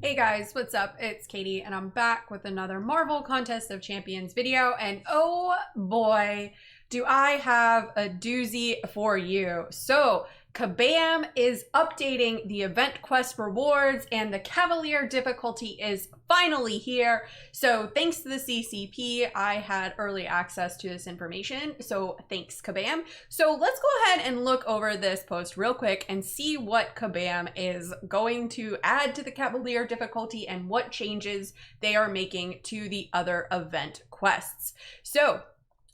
Hey guys, what's up? It's Katy and I'm back with another Marvel Contest of Champions video, and oh boy, do I have a doozy for you. So Kabam is updating the event quest rewards and the Cavalier difficulty is finally here. So thanks to the CCP, I had early access to this information. So thanks Kabam. So let's go ahead and look over this post real quick and see what Kabam is going to add to the Cavalier difficulty and what changes they are making to the other event quests. So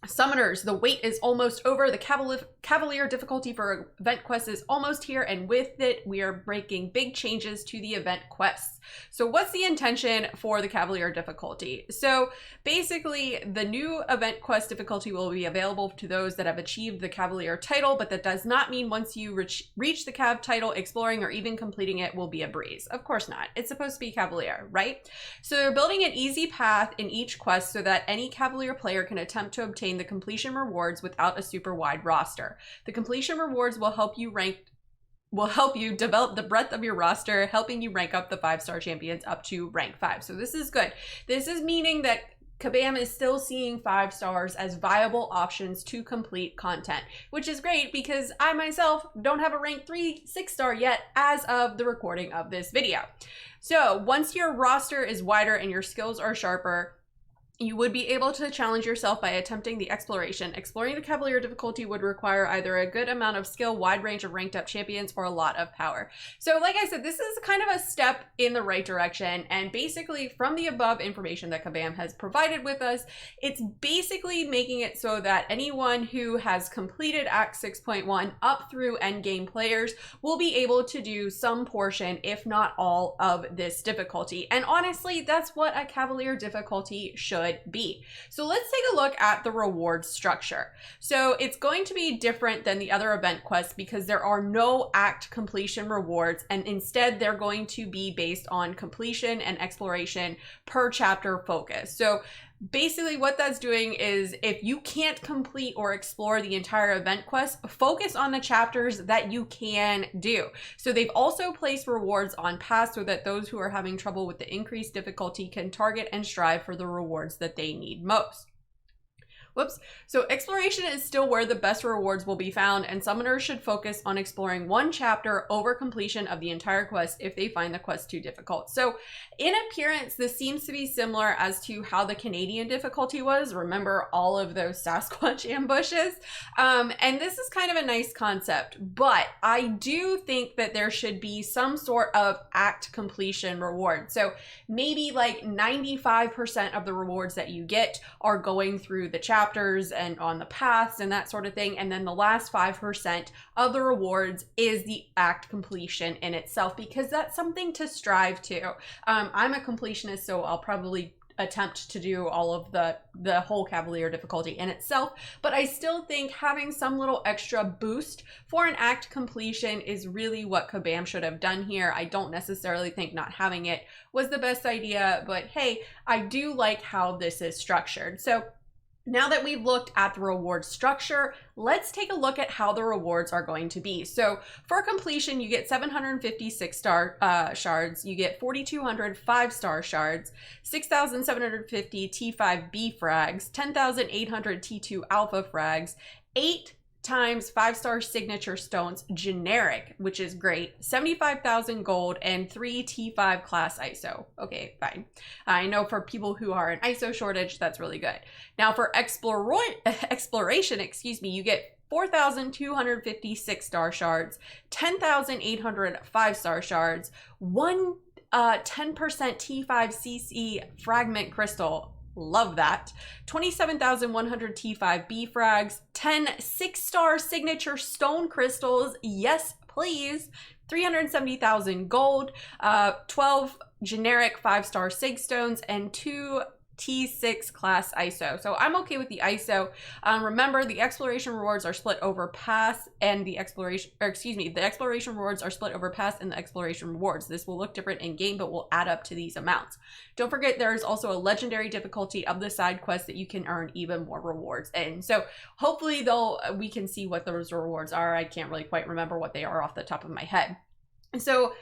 Summoners, the wait is almost over. The Cavalier difficulty for event quests is almost here, and with it, we are making big changes to the event quests. So what's the intention for the Cavalier difficulty? So basically, the new event quest difficulty will be available to those that have achieved the Cavalier title, but that does not mean once you reach the Cav title, exploring or even completing it will be a breeze. Of course not. It's supposed to be Cavalier, right? So they're building an easy path in each quest so that any Cavalier player can attempt to obtain the completion rewards without a super wide roster. The completion rewards will help you develop the breadth of your roster, helping you rank up the 5-star champions up to rank 5. So this is good. This is meaning that Kabam is still seeing 5 stars as viable options to complete content, which is great because I myself don't have a rank 3 6-star yet as of the recording of this video. So once your roster is wider and your skills are sharper, you would be able to challenge yourself by attempting the exploration. Exploring the Cavalier difficulty would require either a good amount of skill, wide range of ranked up champions, or a lot of power. So like I said, this is kind of a step in the right direction. And basically from the above information that Kabam has provided with us, it's basically making it so that anyone who has completed Act 6.1 up through endgame players will be able to do some portion, if not all, of this difficulty. And honestly, that's what a Cavalier difficulty should be. So let's take a look at the reward structure. So it's going to be different than the other event quests because there are no act completion rewards, and instead they're going to be based on completion and exploration per chapter focus. So basically what that's doing is if you can't complete or explore the entire event quest, focus on the chapters that you can do. So they've also placed rewards on paths so that those who are having trouble with the increased difficulty can target and strive for the rewards that they need most. Whoops. So exploration is still where the best rewards will be found, and summoners should focus on exploring one chapter over completion of the entire quest if they find the quest too difficult. So in appearance, this seems to be similar as to how the Canadian difficulty was. Remember all of those Sasquatch ambushes? And this is kind of a nice concept, but I do think that there should be some sort of act completion reward. So maybe like 95% of the rewards that you get are going through the chapters and on the paths and that sort of thing, and then the last 5% of the rewards is the act completion in itself, because that's something to strive to. I'm a completionist, so I'll probably attempt to do all of the whole Cavalier difficulty in itself, but I still think having some little extra boost for an act completion is really what Kabam should have done here. I don't necessarily think not having it was the best idea, but hey, I do like how this is structured. So now that we've looked at the reward structure, let's take a look at how the rewards are going to be. So for completion, you get 756 star shards, you get 4,200 5-star shards, 6,750 T5B frags, 10,800 T2 alpha frags, 8 times 5-star signature stones generic, which is great, 75,000 gold, and 3 T5 class ISO. Okay, fine. I know for people who are in ISO shortage, that's really good. Now for exploration, excuse me, you get 4,256 star shards, 10,800 5-star shards, 10% T5 CC fragment crystal. Love that. 27,100 T5B frags, 10 6-star signature stone crystals. Yes, please. 370,000 gold, 12 generic 5-star sig stones, and 2 T6 class ISO. So I'm okay with the ISO. Remember, the exploration rewards are split over pass and the exploration rewards are split over pass and the exploration rewards. This will look different in game, but will add up to these amounts. Don't forget, there's also a legendary difficulty of the side quest that you can earn even more rewards in. So hopefully we can see what those rewards are. I can't really quite remember what they are off the top of my head. So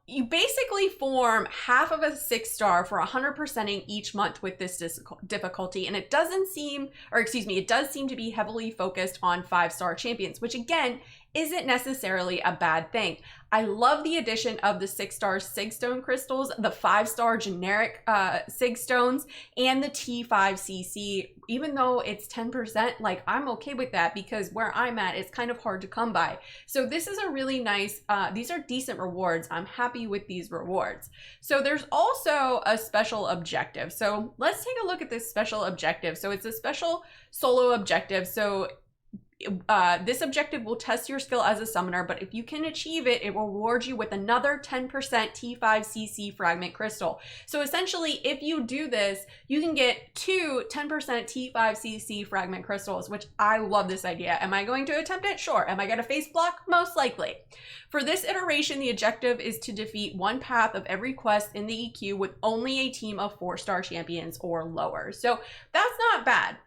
you basically form half of a 6-star for 100%ing each month with this difficulty, and it doesn't seem, or excuse me, it does seem to be heavily focused on 5-star champions, which again isn't necessarily a bad thing. I love the addition of the 6-star Sigstone crystals, the 5-star generic Sigstones, and the T5CC. Even though it's 10%, like, I'm okay with that because where I'm at, it's kind of hard to come by. So this is a really nice, these are decent rewards. I'm happy with these rewards. So there's also a special objective. So let's take a look at this special objective. So it's a special solo objective. So this objective will test your skill as a summoner, but if you can achieve it, it will reward you with another 10% T5CC fragment crystal. So essentially, if you do this, you can get 2 10% T5CC fragment crystals, which I love this idea. Am I going to attempt it? Sure. Am I going to face block? Most likely. For this iteration, the objective is to defeat one path of every quest in the EQ with only a team of 4-star champions or lower. So that's not bad.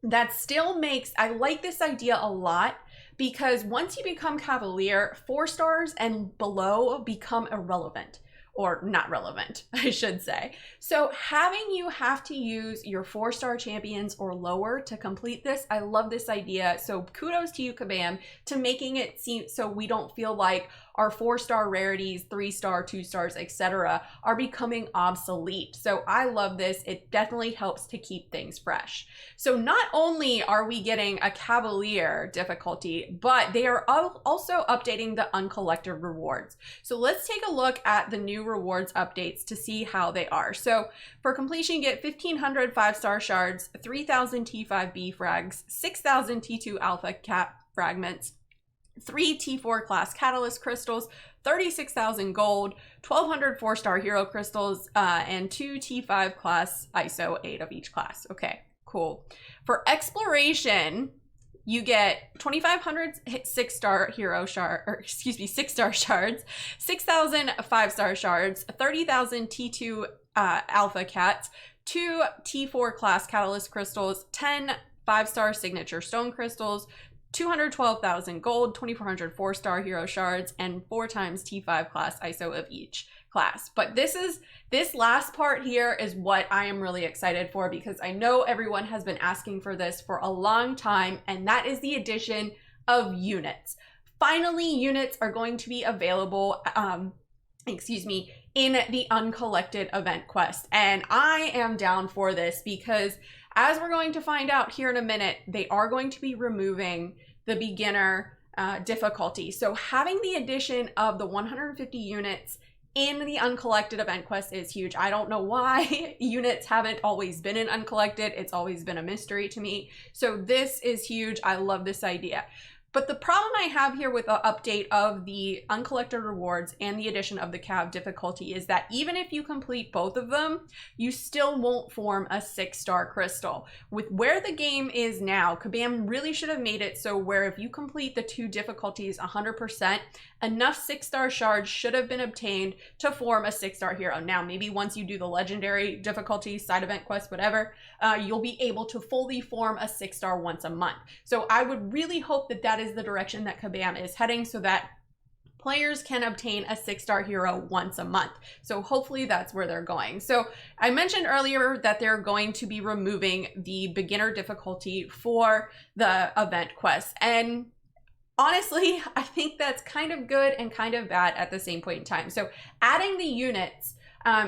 That still makes, I like this idea a lot because once you become Cavalier, 4 stars and below become irrelevant. Or not relevant, I should say. So having you have to use your 4-star champions or lower to complete this, I love this idea. So kudos to you, Kabam, to making it seem so we don't feel like our 4-star rarities, 3-star, 2 stars, etc. are becoming obsolete. So I love this. It definitely helps to keep things fresh. So not only are we getting a Cavalier difficulty, but they are also updating the Uncollected Rewards. So let's take a look at the new rewards updates to see how they are. So for completion, you get 1,500 5-star shards, 3,000 T5B frags, 6,000 T2 alpha cap fragments, 3 T4 class catalyst crystals, 36,000 gold, 1,200 4-star hero crystals, and 2 T5 class ISO, 8 of each class. Okay, cool. For exploration, you get 2,500 6-star hero shard, or excuse me, 6-star shards, 6,000 5-star shards, 30,000 T2 alpha cats, 2 T4 class catalyst crystals, 10 5-star signature stone crystals, 212,000 gold, 2,400 4-star hero shards, and 4 times T5 class ISO of each class. But this last part here is what I am really excited for because I know everyone has been asking for this for a long time, and that is the addition of units. Finally, units are going to be available, in the Uncollected event quest. And I am down for this because as we're going to find out here in a minute, they are going to be removing the beginner difficulty. So having the addition of the 150 units in the Uncollected event quest is huge. I don't know why units haven't always been in Uncollected. It's always been a mystery to me. So this is huge. I love this idea. But the problem I have here with the update of the Uncollected Rewards and the addition of the Cav difficulty is that even if you complete both of them, you still won't form a 6-star crystal. With where the game is now, Kabam really should have made it so where if you complete the 2 difficulties 100%, enough 6-star shards should have been obtained to form a 6-star hero. Now, maybe once you do the legendary difficulty, side event quest, whatever, you'll be able to fully form a 6-star once a month. So I would really hope that that is the direction that Kabam is heading so that players can obtain a 6-star hero once a month. So hopefully that's where they're going. So I mentioned earlier that they're going to be removing the beginner difficulty for the event quest. And honestly, I think that's kind of good and kind of bad at the same point in time. So adding the units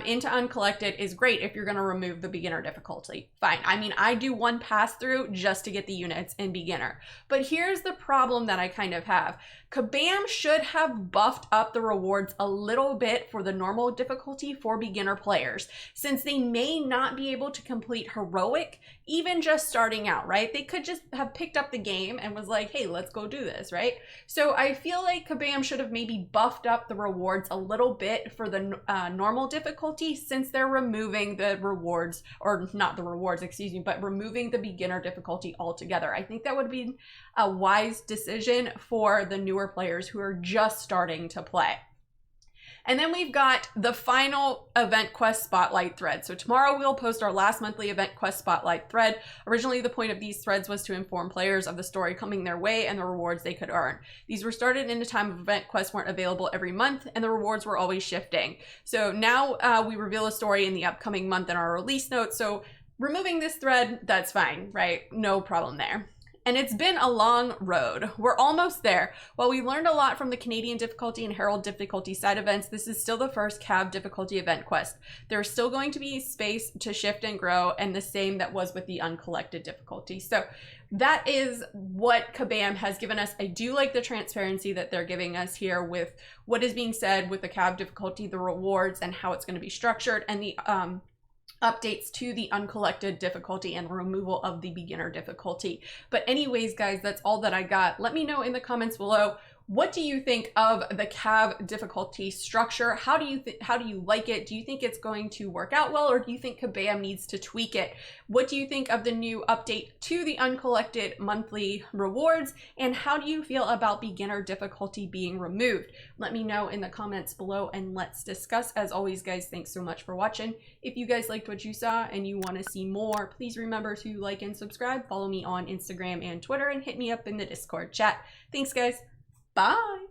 into Uncollected is great if you're going to remove the beginner difficulty. Fine. I mean, I do one pass through just to get the units in beginner. But here's the problem that I kind of have. Kabam should have buffed up the rewards a little bit for the normal difficulty for beginner players, since they may not be able to complete heroic even just starting out, right? They could just have picked up the game and was like, hey, let's go do this, right? So I feel like Kabam should have maybe buffed up the rewards a little bit for the normal difficulty, since they're removing the rewards, or not the rewards, excuse me, but removing the beginner difficulty altogether. I think that would be a wise decision for the newer players who are just starting to play. And then we've got the final event quest spotlight thread. So tomorrow we'll post our last monthly event quest spotlight thread. Originally, the point of these threads was to inform players of the story coming their way and the rewards they could earn. These were started in a time of event quests weren't available every month, and the rewards were always shifting. So now we reveal a story in the upcoming month in our release notes. So removing this thread, that's fine, right? No problem there. And it's been a long road. We're almost there. While we learned a lot from the Canadian Difficulty and Herald Difficulty side events, this is still the first Cav Difficulty event quest. There's still going to be space to shift and grow, and the same that was with the Uncollected Difficulty. So that is what Kabam has given us. I do like the transparency that they're giving us here with what is being said with the Cav Difficulty, the rewards, and how it's going to be structured, and the updates to the Uncollected Difficulty and the removal of the beginner difficulty. But anyways, guys, that's all that I got. Let me know in the comments below, what do you think of the Cav difficulty structure? How do you like it? Do you think it's going to work out well, or do you think Kabam needs to tweak it? What do you think of the new update to the Uncollected monthly rewards? And how do you feel about beginner difficulty being removed? Let me know in the comments below and let's discuss. As always, guys, thanks so much for watching. If you guys liked what you saw and you want to see more, please remember to like and subscribe. Follow me on Instagram and Twitter and hit me up in the Discord chat. Thanks, guys. Bye.